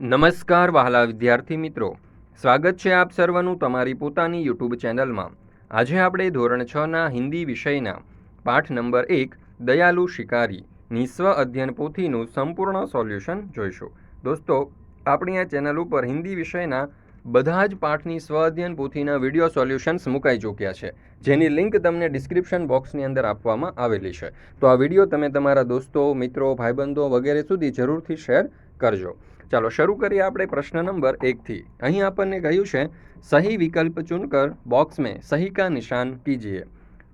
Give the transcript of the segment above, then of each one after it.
નમસ્કાર વહાલા વિદ્યાર્થી મિત્રો, સ્વાગત છે આપ સર્વનું તમારી પોતાની યુટ્યુબ ચેનલમાં. આજે આપણે ધોરણ 6ના હિન્દી વિષયના પાઠ નંબર 1 દયાલુ શિકારીની સ્વ અધ્યયન પોથીનું સંપૂર્ણ સોલ્યુશન જોઈશું. દોસ્તો, આપણી આ ચેનલ ઉપર હિન્દી વિષયના બધા જ પાઠની સ્વ અધ્યયન પોથીના વિડીયો સોલ્યુશન્સ મુકાઈ ચૂક્યા છે, જેની લિંક તમને ડિસ્ક્રિપ્શન બોક્સની અંદર આપવામાં આવેલી છે. તો આ વિડીયો તમે તમારા દોસ્તો, મિત્રો, ભાઈબંધો વગેરે સુધી જરૂરથી શેર કરજો. ચાલો શરૂ કરીએ આપણે પ્રશ્ન નંબર 1 થી. અહીં આપણને કહ્યું છે સही विकल्प चुनकर बॉक्स में सही का निशान कीजिए.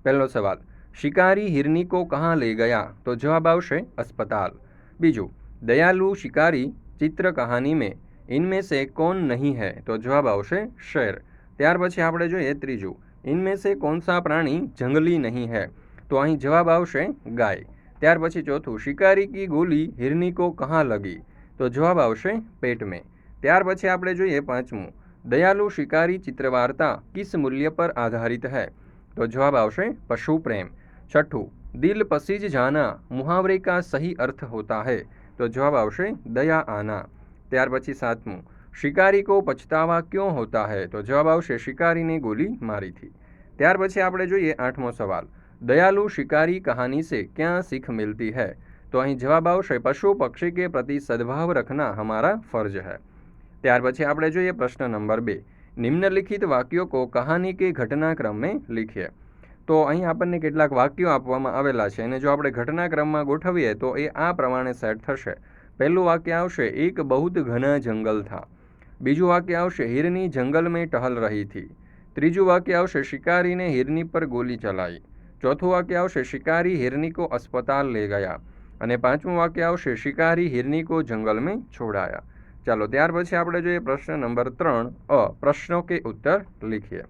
पहलो सवाल, शिकारी हिरनी को कहाँ ले गया? तो जवाब आवशे अस्पताल. बीजू, दयालु शिकारी चित्र कहानी में इनमें से कौन नहीं है? तो जवाब आवशे शेर. ત્યાર પછી આપણે જોઈએ ત્રીજું, इनमें से कौन सा प्राणी जंगली नहीं है? तो અહીં જવાબ આવશે ગાય. ત્યાર પછી ચોથું, शिकारी की गोली हिरनी को कहाँ लगी? तो जवाब आवशे पेट में. ત્યાર પછી આપણે જોઈએ પાંચમું, दयालु शिकारी चित्रवार्ता किस मूल्य पर आधारित है? तो जवाब आवशे पशु प्रेम. छठू, दिल पसीज जाना मुहावरे का सही अर्थ होता है? तो जवाब आवशे दया आना. ત્યાર પછી સાતમું, शिकारी को पछतावा क्यों होता है? तो जवाब आवशे शिकारी ने गोली मारी थी. ત્યાર પછી આપણે જોઈએ આઠમો સવાલ, दयालु शिकारी कहानी से क्या सीख मिलती है? तो અહીં જવાબ આવશે પશુ પક્ષી કે પ્રતિ સદભાવ રખના हमारा फर्ज है. ત્યાર પછી આપણે જોઈએ પ્રશ્ન નંબર 2, નિમ્નલિખિત વાક્યો કો કહાની કે ઘટનાક્રમ में लिखिए. તો અહીં આપણને કેટલાક વાક્યો આપવામાં આવેલા છે અને જો આપણે ઘટનાક્રમમાં ગોઠવીએ તો એ આ પ્રમાણે સેટ થશે. પહેલું વાક્ય આવશે, એક બહુત ઘના જંગલ થા. બીજું વાક્ય આવશે, हिरनी जंगल में टहल रही थी. ત્રીજું વાક્ય આવશે, शिकारी ने हिरनी पर गोली चलाई. ચોથું વાક્ય આવશે, शिकारी हिरनी को अस्पताल ले गया. અને પાંચમું વાક્ય આવશે, शिकारी हिरनी को जंगल में छोड़ाया. ચાલો ત્યાર પછી આપણે જોઈએ પ્રશ્ન નંબર 3 અ, પ્રશ્નો કે उत्तर लिखिए.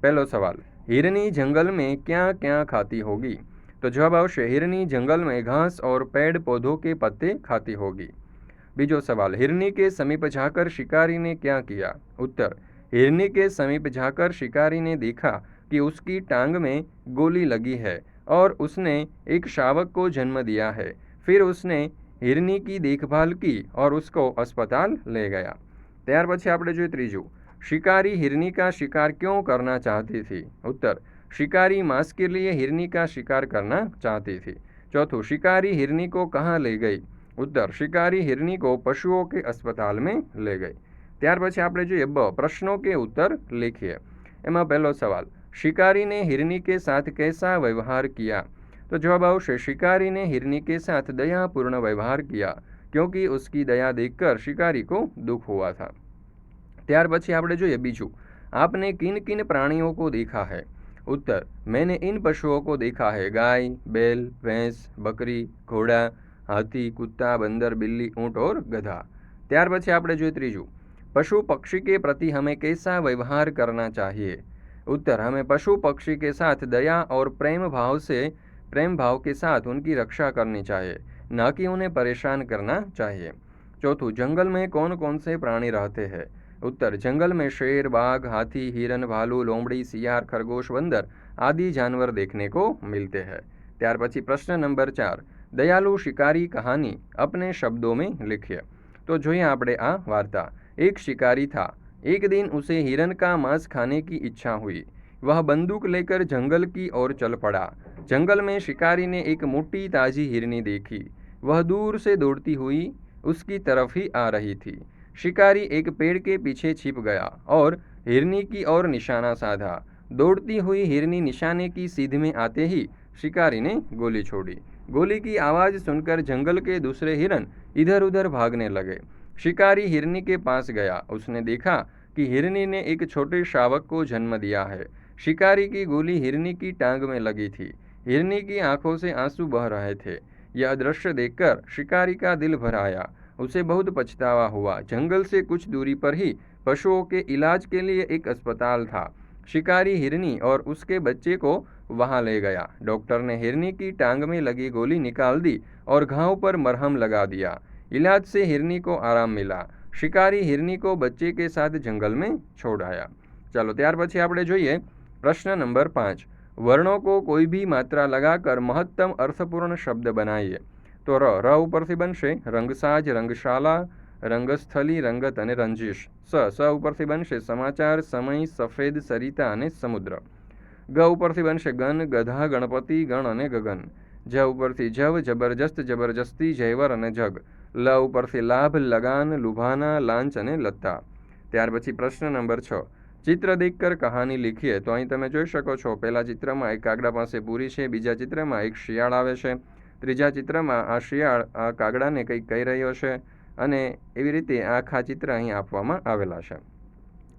पहलो सवाल, हिरनी जंगल में क्या क्या खाती होगी? तो जवाब आवशे हिरनी जंगल में घास और पेड़ पौधों के पत्ते खाती होगी. बीजो सवाल, हिरनी के समीप जाकर शिकारी ने क्या किया? उत्तर, हिरनी के समीप जाकर शिकारी ने देखा कि उसकी टांग में गोली लगी है और उसने एक शावक को जन्म दिया है. फिर उसने हिरनी की देखभाल की और उसको अस्पताल ले गया. ત્યાર પછી આપણે જોઈએ ત્રીજું, शिकारी हिरनी का शिकार क्यों करना चाहती थी? उत्तर, शिकारी मांस के लिए हिरनी का शिकार करना चाहती थी. चौथું, शिकारी हिरनी को कहाँ ले गई? उत्तर, शिकारी हिरनी को पशुओं के अस्पताल में ले गई. ત્યાર પછી આપણે જોઈએ બ, प्रश्नों के उत्तर लिखिए. એમાં પહેલો સવાલ, शिकारी ने हिरनी के साथ कैसा व्यवहार किया? तो जवाब आवशे शिकारी ने हिरनी के साथ दयापूर्ण व्यवहार किया क्योंकि उसकी दया देखकर शिकारी को दुख हुआ था. ત્યાર પછી આપણે જોઈએ બીજું, आपने किन किन प्राणियों को देखा है? उत्तर, मैंने इन पशुओं को देखा है, गाय, बैल, भैंस, बकरी, घोड़ा, हाथी, कुत्ता, बंदर, बिल्ली, ऊँट और गधा. ત્યાર પછી આપણે જોઈએ ત્રીજું, पशु पक्षी के प्रति हमें कैसा व्यवहार करना चाहिए? उत्तर, हमें पशु पक्षी के साथ दया और प्रेम भाव के साथ उनकी रक्षा करनी चाहिए, न कि उन्हें परेशान करना चाहिए. चौथું, जंगल में कौन कौन से प्राणी रहते हैं? उत्तर, जंगल में शेर, बाघ, हाथी, हिरन, भालू, लोमड़ी, सियार, खरगोश, बंदर आदि जानवर देखने को मिलते हैं. ત્યાર પછી પ્રશ્ન નંબર 4, दयालु शिकारी कहानी अपने शब्दों में लिखिए. तो જોઈએ આપણે આ વાર્તા. एक शिकारी था. एक दिन उसे हिरन का मांस खाने की इच्छा हुई. वह बंदूक लेकर जंगल की ओर चल पड़ा. जंगल में शिकारी ने एक मोटी ताजी हिरनी देखी. वह दूर से दौड़ती हुई उसकी तरफ ही आ रही थी. शिकारी एक पेड़ के पीछे छिप गया और हिरनी की ओर निशाना साधा. दौड़ती हुई हिरनी निशाने की सीध में आते ही शिकारी ने गोली छोड़ी. गोली की आवाज़ सुनकर जंगल के दूसरे हिरन इधर उधर भागने लगे. शिकारी हिरनी के पास गया. उसने देखा कि हिरनी ने एक छोटे शावक को जन्म दिया है. शिकारी की गोली हिरनी की टांग में लगी थी. हिरनी की आंखों से आंसू बह रहे थे. यह दृश्य देखकर शिकारी का दिल भर आया. उसे बहुत पछतावा हुआ. जंगल से कुछ दूरी पर ही पशुओं के इलाज के लिए एक अस्पताल था. शिकारी हिरनी और उसके बच्चे को वहां ले गया. डॉक्टर ने हिरनी की टांग में लगी गोली निकाल दी और घाव पर मरहम लगा दिया. इलाज से हिरनी को आराम मिला. शिकारी हिरनी को बच्चे के साथ जंगल में छोड़ आया. ચાલો ત્યાર પછી આપણે જોઈએ પ્રશ્ન નંબર 5, वर्णों को कोई भी मात्रा लगाकर महत्तम अर्थपूर्ण शब्द बनाइए. तो र ઉપરથી બનશે રંગસાજ, રંગશાલા, રંગસ્થલી, રંગત અને રંજીશ. સ ઉપરથી બનશે સમાચાર, સમય, સફેદ, સરિતા અને સમુદ્ર. ગ ઉપરથી બનશે ગન, ગધા, ગણપતિ, ગણ અને ગગન. જ ઉપરથી જવ, જબરજસ્ત, જબરજસ્તી, જયવર અને જગ. લ ઉપરથી લાભ, લગાન, લુભાના, લાંચ અને લત્તા. ત્યાર પછી પ્રશ્ન નંબર 6. ચિત્ર દેખકર કહાની લીખીએ. તો અહીં તમે જોઈ શકો છો, પહેલા ચિત્રમાં એક કાગડા પાસે પૂરી છે, બીજા ચિત્રમાં એક શિયાળ આવે છે, ત્રીજા ચિત્રમાં આ શિયાળ આ કાગડાને કંઈક કહી રહ્યો છે, અને એવી રીતે આખા ચિત્ર અહીં આપવામાં આવેલા છે.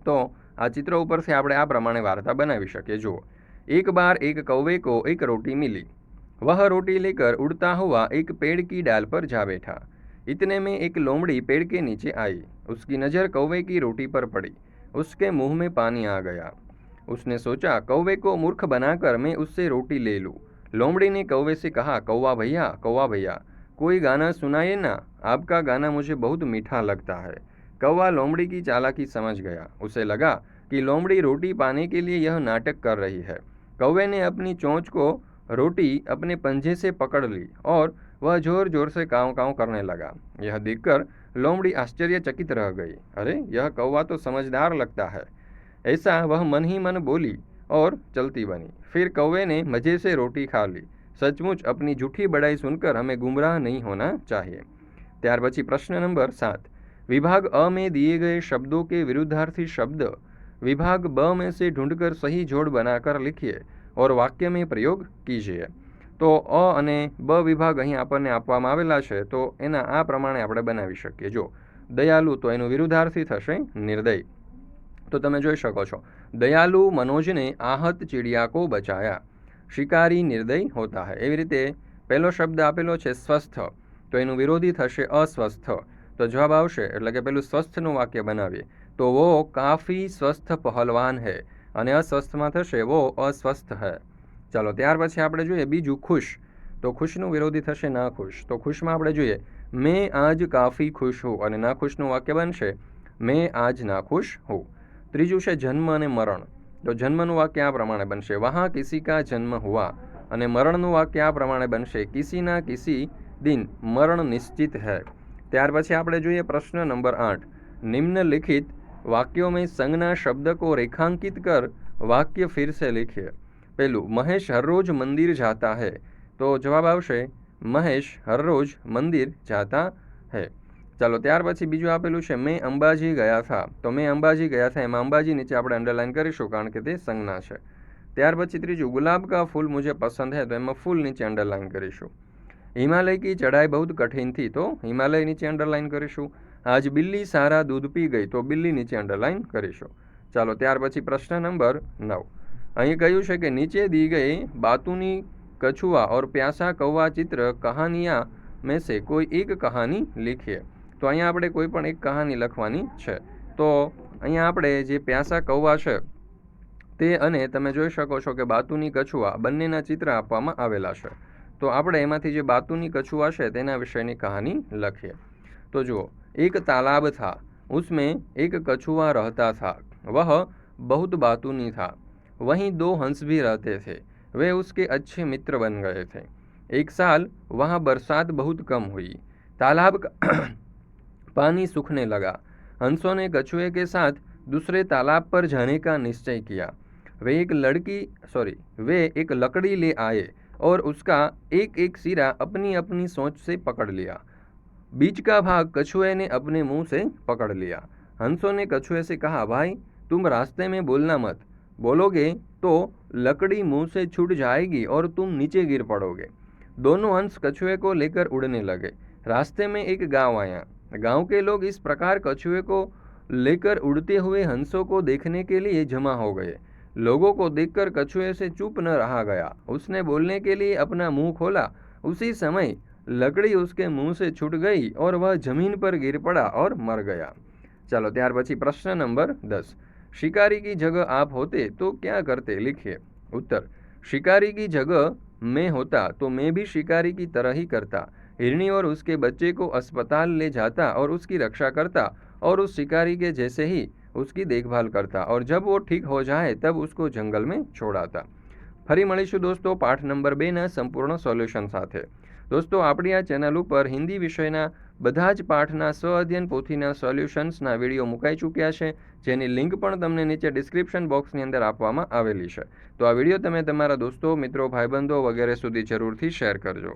તો આ ચિત્ર ઉપરથી આપણે આ પ્રમાણે વાર્તા બનાવી શકીએ. જુઓ, એક બાર એક કૌવે કો એક રોટી મિલી, वह रोटी लेकर उड़ता हुआ एक पेड़ की डाल पर जा बैठा. इतने में एक लोमड़ी पेड़ के नीचे आई. उसकी नज़र कौवे की रोटी पर पड़ी. उसके मुंह में पानी आ गया. उसने सोचा, कौवे को मूर्ख बनाकर मैं उससे रोटी ले लूँ. लोमड़ी ने कौवे से कहा, कौवा भैया, कोई गाना सुनाइए ना, आपका गाना मुझे बहुत मीठा लगता है. कौवा लोमड़ी की चालाकी समझ गया. उसे लगा कि लोमड़ी रोटी पाने के लिए यह नाटक कर रही है. कौवे ने अपनी चोंच को रोटी अपने पंजे से पकड़ ली और वह जोर जोर से काँव काँव करने लगा. यह देखकर लोमड़ी आश्चर्यचकित रह गई. अरे, यह कौवा तो समझदार लगता है. ऐसा वह मन ही मन बोली और चलती बनी. फिर कौवे ने मज़े से रोटी खा ली. सचमुच अपनी झूठी बड़ाई सुनकर हमें गुमराह नहीं होना चाहिए. ત્યાર પછી પ્રશ્ન નંબર 7. विभाग अ में दिए गए शब्दों के विरुद्धार्थी शब्द विभाग ब में से ढूंढकर सही जोड़ बनाकर लिखिए और वाक्य में प्रयोग कीजिए. તો અ અને બ વિભાગ અહીં આપણને આપવામાં આવેલા છે, તો એના આ પ્રમાણે આપણે બનાવી શકીએ. જો દયાલુ, તો એનું વિરુદ્ધાર્થી થશે નિર્દય. તો તમે જોઈ શકો છો, દયાલુ મનોજને आहत चिड़िया को बचाया. શિકારી નિર્દય હોતા હૈ. એવી રીતે પહેલો શબ્દ આપેલો છે સ્વસ્થ, તો એનું વિરોધી થશે અસ્વસ્થ. તો જવાબ આવશે, એટલે કે પેલું સ્વસ્થનું વાક્ય બનાવીએ તો વો કાફી સ્વસ્થ પહલવાન હૈ, અને અસ્વસ્થમાં થશે વો અસ્વસ્થ હૈ. ચાલો, ત્યાર પછી આપણે જોઈએ બીજું ખુશ. તો ખુશનું વિરોધી થશે નાખુશ. તો ખુશમાં આપણે જોઈએ મેં આજ કાફી ખુશ હું, અને નાખુશનું વાક્ય બનશે મેં આજ નાખુશ હું. ત્રીજું છે જન્મ અને મરણ. તો જન્મનું વાક્ય આ પ્રમાણે બનશે વહાં કિસી કા જન્મ હુઆ, અને મરણનું વાક્ય આ પ્રમાણે બનશે કિસીના કિસી દિન મરણ નિશ્ચિત હૈ. ત્યાર પછી આપણે જોઈએ પ્રશ્ન નંબર 8. निम्नलिखित वाक्यों में संज्ञा शब्द को रेखांकित कर वाक्य फिर से लिखिए. पहलू, महेश हर रोज मंदिर जाता है. तो जवाब आवशे महेश हर रोज मंदिर जाता है. ચાલો, ત્યાર પછી બીજું આપેલું છે મેં અંબાજી ગયા था. તો મેં અંબાજી ગયા था, એમાં અંબાજી નીચે આપણે અંડરલાઇન કરીશું કારણ કે તે સંજ્ઞા છે. ત્યાર પછી ત્રીજું गुलाब का फूल मुझे पसंद है. તો એમાં ફૂલ નીચે અંડરલાઇન કરીશું. हिमालय की चढ़ाई बहुत कठिन थी. तो हिमालय नीचे अंडरलाइन करीशू. आज बिल्ली सारा दूध पी गई. तो बिल्ली नीचे अंडरलाइन करीशू. ચાલો, ત્યાર પછી પ્રશ્ન નંબર 9. અહીં કહ્યું છે કે નીચે दी गई बातूनी कछुआ और प्यासा कौवा चित्र कहानियाँ में से कोई एक कहानी लिखिए. તો અહીંયા આપણે કોઈ પણ એક કહાની લખવાની છે. તો અહીંયા આપણે જે પ્યાસા કૌવા છે તે અને તમે જોઈ શકો છો કે બાતુની કછુઆ બંનેના ચિત્ર આપવામાં આવેલા છે. તો આપણે એમાંથી જે બાતુની કછુઆ છે તેના વિષયની કહાની લખીએ. તો જુઓ, एक तालाब था, उसमें एक कछुआ रहता था. वह बहुत बातूनी था. वहीं 2 हंस भी रहते थे. वे उसके अच्छे मित्र बन गए थे. एक साल वहाँ बरसात बहुत कम हुई. तालाब का पानी सूखने लगा. हंसों ने कछुए के साथ दूसरे तालाब पर जाने का निश्चय किया. वे एक लकड़ी ले आए और उसका एक एक सिरा अपनी अपनी सोच से पकड़ लिया. बीच का भाग कछुए ने अपने मुंह से पकड़ लिया. हंसों ने कछुए से कहा, भाई तुम रास्ते में बोलना मत. बोलोगे तो लकड़ी मुंह से छूट जाएगी और तुम नीचे गिर पड़ोगे. दोनों हंस कछुए को लेकर उड़ने लगे. रास्ते में एक गांव आया. गांव के लोग इस प्रकार कछुए को लेकर उड़ते हुए हंसों को देखने के लिए जमा हो गए. लोगों को देखकर कछुए से चुप न रहा गया. उसने बोलने के लिए अपना मुंह खोला. उसी समय लकड़ी उसके मुंह से छूट गई और वह जमीन पर गिर पड़ा और मर गया. चलो, ત્યાર પછી પ્રશ્ન નંબર 10. शिकारी की जगह आप होते तो क्या करते? लिखिए. उत्तर, शिकारी की जगह मैं होता तो मैं भी शिकारी की तरह ही करता. हिरनी और उसके बच्चे को अस्पताल ले जाता और उसकी रक्षा करता और उस शिकारी के जैसे ही उसकी देखभाल करता और जब वो ठीक हो जाए तब उसको जंगल में छोड़ाता. ફરી મળીશું દોસ્તો પાઠ નંબર 2ના સંપૂર્ણ સોલ્યુશન સાથે. દોસ્તો, આપણી આ ચેનલ ઉપર હિન્દી વિષયના બધા જ પાઠના સ્વ-અધ્યયન પોથીના સોલ્યુશન્સના વિડીયો મુકાઈ ચૂક્યા છે, જેની લિંક પણ તમને નીચે ડિસ્ક્રિપ્શન બોક્સની અંદર આપવામાં આવેલી છે. તો આ વિડીયો તમે તમારા દોસ્તો, મિત્રો, ભાઈબંધો વગેરે સુધી જરૂરથી શેર કરજો.